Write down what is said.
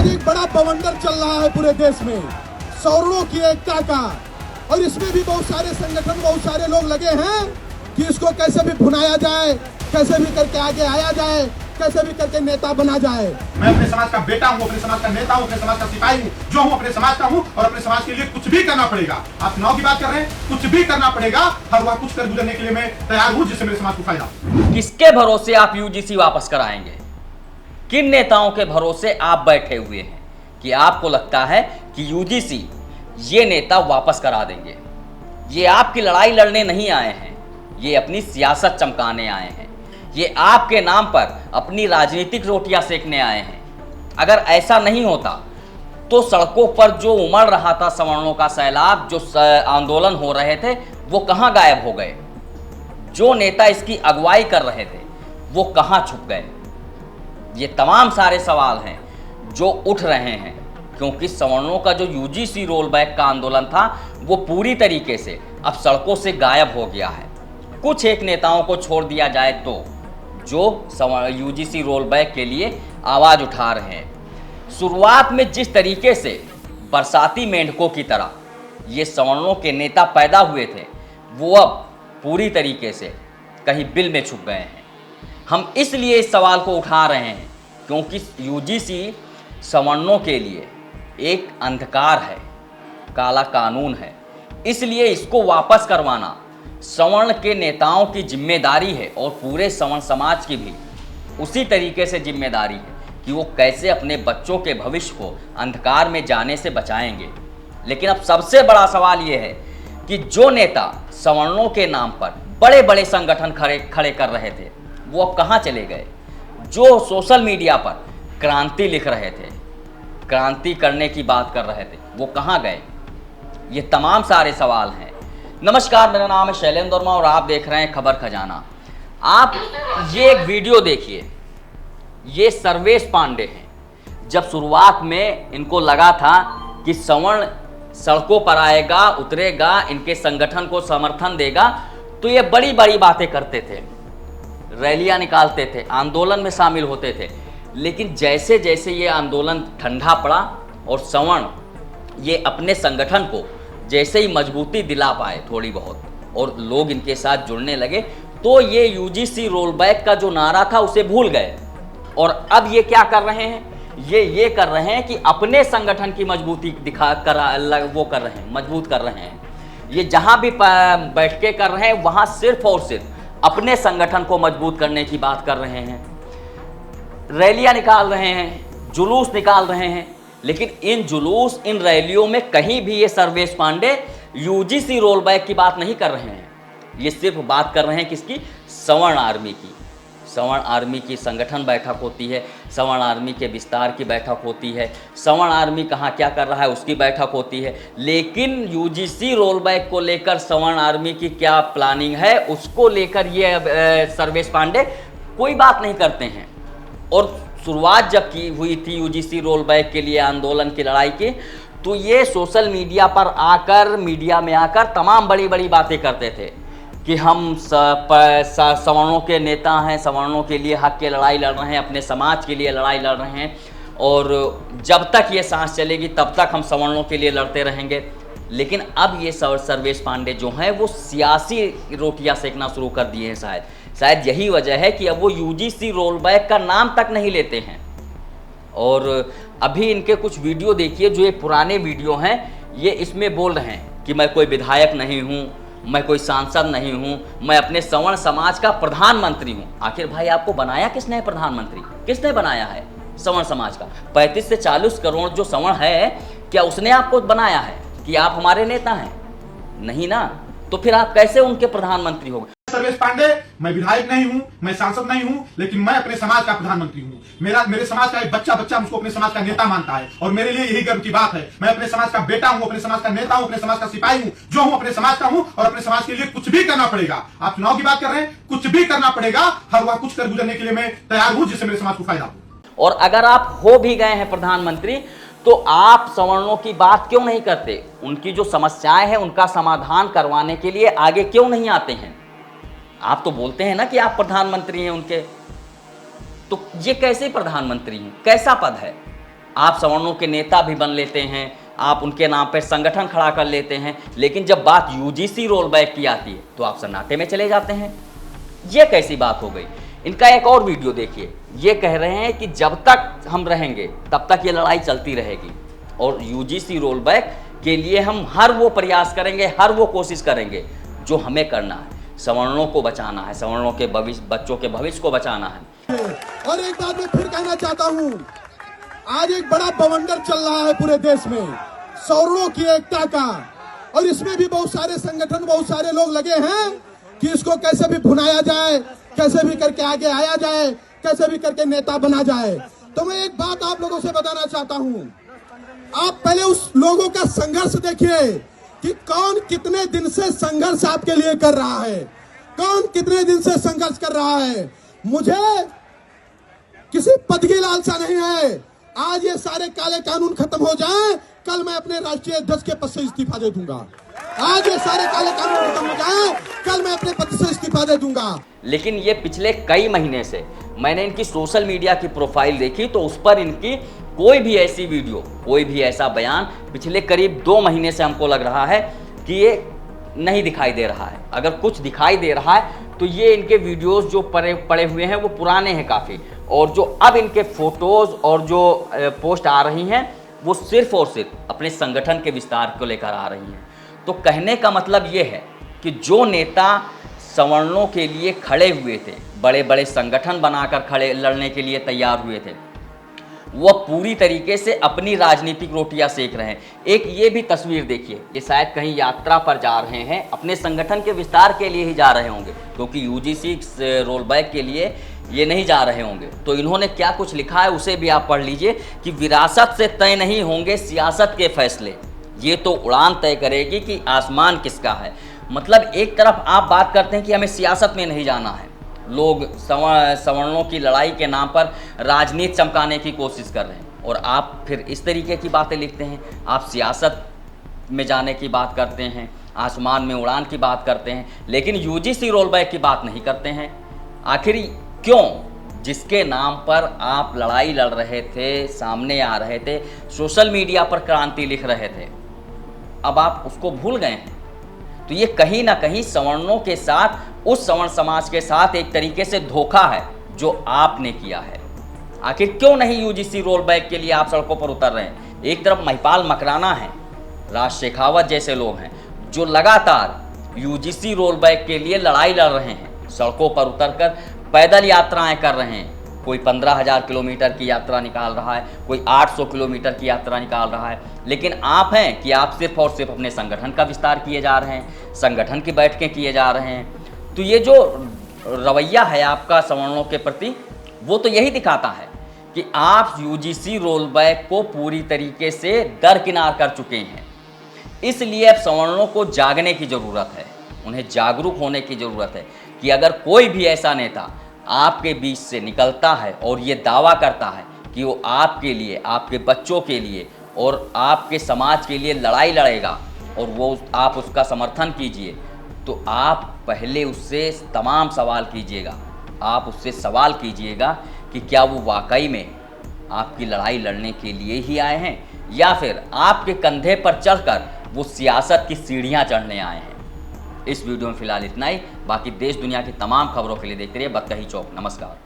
एक बड़ा बवंडर चल रहा है पूरे देश में सवर्णों की एकता का, और इसमें भी बहुत सारे संगठन, बहुत सारे लोग लगे हैं कि इसको कैसे भी भुनाया जाए, कैसे भी करके आगे आया जाए, कैसे भी करके नेता बना जाए। मैं अपने समाज का बेटा हूँ, अपने समाज का नेता हूँ, अपने समाज का सिपाही हूँ, जो हूँ अपने समाज का हूँ, और अपने समाज के लिए कुछ भी करना पड़ेगा। आप चुनाव की बात कर रहे हैं, कुछ भी करना पड़ेगा, हर वह कुछ कर गुजरने के लिए मैं तैयार हूँ, जिससे मेरे समाज को फायदा। किसके भरोसे आप यूजीसी वापस कराएंगे? किन नेताओं के भरोसे आप बैठे हुए हैं कि आपको लगता है कि यूजीसी ये नेता वापस करा देंगे? ये आपकी लड़ाई लड़ने नहीं आए हैं, ये अपनी सियासत चमकाने आए हैं, ये आपके नाम पर अपनी राजनीतिक रोटियां सेकने आए हैं। अगर ऐसा नहीं होता तो सड़कों पर जो उमड़ रहा था सवर्णों का सैलाब, जो आंदोलन हो रहे थे, वो कहाँ गायब हो गए? जो नेता इसकी अगुवाई कर रहे थे वो कहाँ छुप गए? ये तमाम सारे सवाल हैं जो उठ रहे हैं, क्योंकि सवर्णों का जो यूजीसी रोल बैक का आंदोलन था वो पूरी तरीके से अब सड़कों से गायब हो गया है। कुछ एक नेताओं को छोड़ दिया जाए तो जो यूजीसी रोल बैक के लिए आवाज़ उठा रहे हैं। शुरुआत में जिस तरीके से बरसाती मेंढकों की तरह ये सवर्णों के नेता पैदा हुए थे, वो अब पूरी तरीके से कहीं बिल में छुप गए हैं। हम इसलिए इस सवाल को उठा रहे हैं क्योंकि यूजीसी सवर्णों के लिए एक अंधकार है, काला कानून है। इसलिए इसको वापस करवाना सवर्ण के नेताओं की जिम्मेदारी है, और पूरे सवर्ण समाज की भी उसी तरीके से जिम्मेदारी है कि वो कैसे अपने बच्चों के भविष्य को अंधकार में जाने से बचाएंगे। लेकिन अब सबसे बड़ा सवाल ये है कि जो नेता सवर्णों के नाम पर बड़े बड़े संगठन खड़े कर रहे थे वो अब कहाँ चले गए? जो सोशल मीडिया पर क्रांति लिख रहे थे, क्रांति करने की बात कर रहे थे, वो कहाँ गए? ये तमाम सारे सवाल हैं। नमस्कार, मेरा नाम है शैलेंद्र वर्मा और आप देख रहे हैं खबर खजाना। आप ये एक वीडियो देखिए, ये सर्वेश पांडे हैं। जब शुरुआत में इनको लगा था कि सवर्ण सड़कों पर आएगा, उतरेगा, इनके संगठन को समर्थन देगा, तो ये बड़ी बड़ी बातें करते थे, रैलियां निकालते थे, आंदोलन में शामिल होते थे। लेकिन जैसे जैसे ये आंदोलन ठंडा पड़ा और सवर्ण ये अपने संगठन को जैसे ही मजबूती दिला पाए थोड़ी बहुत और लोग इनके साथ जुड़ने लगे, तो ये यूजीसी रोल बैक का जो नारा था उसे भूल गए। और अब ये क्या कर रहे हैं? ये कर रहे हैं कि अपने संगठन की मजबूती वो कर रहे हैं, मजबूत कर रहे हैं। ये जहां भी बैठ के कर रहे हैं वहां सिर्फ और सिर्फ अपने संगठन को मजबूत करने की बात कर रहे हैं, रैलियां निकाल रहे हैं, जुलूस निकाल रहे हैं। लेकिन इन जुलूस, इन रैलियों में कहीं भी ये Sarvesh Pandey UGC roll back की बात नहीं कर रहे हैं। ये सिर्फ बात कर रहे हैं किसकी? सवर्ण आर्मी की। सवर्ण आर्मी की संगठन बैठक होती है, सवर्ण आर्मी के विस्तार की बैठक होती है, सवर्ण आर्मी कहाँ क्या कर रहा है उसकी बैठक होती है। लेकिन यूजीसी रोल बैक को लेकर सवर्ण आर्मी की क्या प्लानिंग है, उसको लेकर ये सर्वेश पांडे कोई बात नहीं करते हैं। और शुरुआत जब की हुई थी यूजीसी रोल बैक के लिए आंदोलन की लड़ाई की, तो ये सोशल मीडिया पर आकर, मीडिया में आकर तमाम बड़ी बड़ी बातें करते थे कि हम सवर्णों के नेता हैं, सवर्णों के लिए हक की लड़ाई लड़ रहे हैं, अपने समाज के लिए लड़ाई लड़ रहे हैं, और जब तक ये सांस चलेगी तब तक हम सवर्णों के लिए लड़ते रहेंगे। लेकिन अब ये सर्वेश पांडे जो हैं वो सियासी रोटियां सेकना शुरू कर दिए हैं। शायद यही वजह है कि अब वो यूजीसी रोल बैक का नाम तक नहीं लेते हैं। और अभी इनके कुछ वीडियो देखिए, जो ये पुराने वीडियो हैं, ये इसमें बोल रहे हैं कि मैं कोई विधायक नहीं हूँ, मैं कोई सांसद नहीं हूँ, मैं अपने सवर्ण समाज का प्रधानमंत्री हूँ। आखिर भाई आपको बनाया किसने है प्रधानमंत्री? किसने बनाया है सवर्ण समाज का? 35 से 40 करोड़ जो सवर्ण है, क्या उसने आपको बनाया है कि आप हमारे नेता हैं? नहीं ना। तो फिर आप कैसे उनके प्रधानमंत्री हो गए? सर्वेश पांडे, मैं विधायक नहीं हूं, मैं सांसद नहीं हूं, लेकिन मैं अपने समाज का प्रधानमंत्री हूं। मेरे समाज का एक बच्चा मुझको अपने समाज का नेता मानता है, और मेरे लिए यही गर्व की बात है। मैं अपने समाज का बेटा हूं, अपने समाज का नेता हूं, अपने समाज का सिपाही हूं, जो हूं अपने समाज का हूं, और अपने समाज के लिए कुछ भी करना पड़ेगा। आप चुनाव की बात कर रहे हैं, कुछ भी करना पड़ेगा, हर वह कुछ कर गुजरने के लिए मैं तैयार हूं, जिससे मेरे समाज को फायदा हो। और अगर आप हो भी गए हैं प्रधानमंत्री, तो आप सवर्णों की बात क्यों नहीं करते? उनकी जो समस्याएं हैं उनका समाधान करवाने के लिए आगे क्यों नहीं आते हैं? आप तो बोलते हैं ना कि आप प्रधानमंत्री हैं उनके, तो ये कैसे प्रधानमंत्री हैं? कैसा पद है? आप सवर्णों के नेता भी बन लेते हैं, आप उनके नाम पर संगठन खड़ा कर लेते हैं, लेकिन जब बात यूजीसी रोल बैक की आती है तो आप सन्नाटे में चले जाते हैं। ये कैसी बात हो गई? इनका एक और वीडियो देखिए, ये कह रहे हैं कि जब तक हम रहेंगे तब तक ये लड़ाई चलती रहेगी और यूजीसी रोल बैक के लिए हम हर वो प्रयास करेंगे, हर वो कोशिश करेंगे जो हमें करना है। सवर्णों को बचाना है, सवर्णों के भविष्य, बच्चों के भविष्य को बचाना है। और एक बात मैं फिर कहना चाहता हूं, आज एक बड़ा बवंडर चल रहा है पूरे देश में सवर्णों की एकता का, और इसमें भी बहुत सारे संगठन, बहुत सारे लोग लगे हैं कि इसको कैसे भी भुनाया जाए, कैसे भी करके आगे आया जाए, कैसे भी करके नेता बना जाए। तो मैं एक बात आप लोगों से बताना चाहता हूं, आप पहले उस लोगों का संघर्ष देखिए कि कौन कितने दिन से संघर्ष आपके लिए कर रहा है, कौन कितने दिन से संघर्ष कर रहा है। मुझे किसी पद की लालसा नहीं है। आज ये सारे काले कानून खत्म हो जाएं, कल मैं अपने राष्ट्रीय अध्यक्ष के पद से इस्तीफा दे दूंगा। आज ये सारे काले कानून खत्म हो जाएं, कल मैं अपने पद से इस्तीफा दे दूंगा। लेकिन ये पिछले कई महीने से मैंने इनकी सोशल मीडिया की प्रोफाइल देखी तो उस पर इनकी कोई भी ऐसी वीडियो, कोई भी ऐसा बयान पिछले करीब 2 महीने से हमको लग रहा है कि ये नहीं दिखाई दे रहा है। अगर कुछ दिखाई दे रहा है तो ये इनके वीडियोस जो पड़े हुए हैं वो पुराने हैं काफ़ी, और जो अब इनके फोटोज़ और जो पोस्ट आ रही हैं वो सिर्फ और सिर्फ अपने संगठन के विस्तार को लेकर आ रही हैं। तो कहने का मतलब ये है कि जो नेता सवर्णों के लिए खड़े हुए थे, बड़े बड़े संगठन बनाकर खड़े लड़ने के लिए तैयार हुए थे, वह पूरी तरीके से अपनी राजनीतिक रोटियां सेक रहे हैं। एक ये भी तस्वीर देखिए, ये शायद कहीं यात्रा पर जा रहे हैं, अपने संगठन के विस्तार के लिए ही जा रहे होंगे, क्योंकि यूजीसी रोल बैक के लिए ये नहीं जा रहे होंगे। तो इन्होंने क्या कुछ लिखा है उसे भी आप पढ़ लीजिए कि विरासत से तय नहीं होंगे सियासत के फैसले, ये तो उड़ान तय करेगी कि आसमान किसका है। मतलब एक तरफ आप बात करते हैं कि हमें सियासत में नहीं जाना है, लोग सवर्णों की लड़ाई के नाम पर राजनीति चमकाने की कोशिश कर रहे हैं, और आप फिर इस तरीके की बातें लिखते हैं। आप सियासत में जाने की बात करते हैं, आसमान में उड़ान की बात करते हैं, लेकिन यूजीसी रोल बैक की बात नहीं करते हैं। आखिर क्यों? जिसके नाम पर आप लड़ाई लड़ रहे थे, सामने आ रहे थे, सोशल मीडिया पर क्रांति लिख रहे थे, अब आप उसको भूल गए हैं। तो ये कहीं ना कहीं सवर्णों के साथ, उस सवर्ण समाज के साथ एक तरीके से धोखा है जो आपने किया है। आखिर क्यों नहीं यूजीसी रोल बैक के लिए आप सड़कों पर उतर रहे हैं? एक तरफ महिपाल मकराना है, राज शेखावत जैसे लोग हैं जो लगातार यूजीसी रोल बैक के लिए लड़ाई लड़ रहे हैं, सड़कों पर उतरकर पैदल यात्राएं कर रहे हैं। कोई 15,000 किलोमीटर की यात्रा निकाल रहा है, कोई 800 किलोमीटर की यात्रा निकाल रहा है, लेकिन आप हैं कि आप सिर्फ और सिर्फ अपने संगठन का विस्तार किए जा रहे हैं, संगठन की बैठकें किए जा रहे हैं। तो ये जो रवैया है आपका सवर्णों के प्रति, वो तो यही दिखाता है कि आप यूजीसी रोल बैक को पूरी तरीके से दरकिनार कर चुके हैं। इसलिए अब सवर्णों को जागने की ज़रूरत है, उन्हें जागरूक होने की ज़रूरत है कि अगर कोई भी ऐसा नेता आपके बीच से निकलता है और ये दावा करता है कि वो आपके लिए, आपके बच्चों के लिए और आपके समाज के लिए लड़ाई लड़ेगा और वो आप उसका समर्थन कीजिए, तो आप पहले उससे तमाम सवाल कीजिएगा। आप उससे सवाल कीजिएगा कि क्या वो वाकई में आपकी लड़ाई लड़ने के लिए ही आए हैं या फिर आपके कंधे पर चढ़कर वो सियासत की सीढ़ियाँ चढ़ने आए हैं। इस वीडियो में फिलहाल इतना ही। बाकी देश दुनिया की तमाम खबरों के लिए देखते रहिए बतकही चौक। नमस्कार।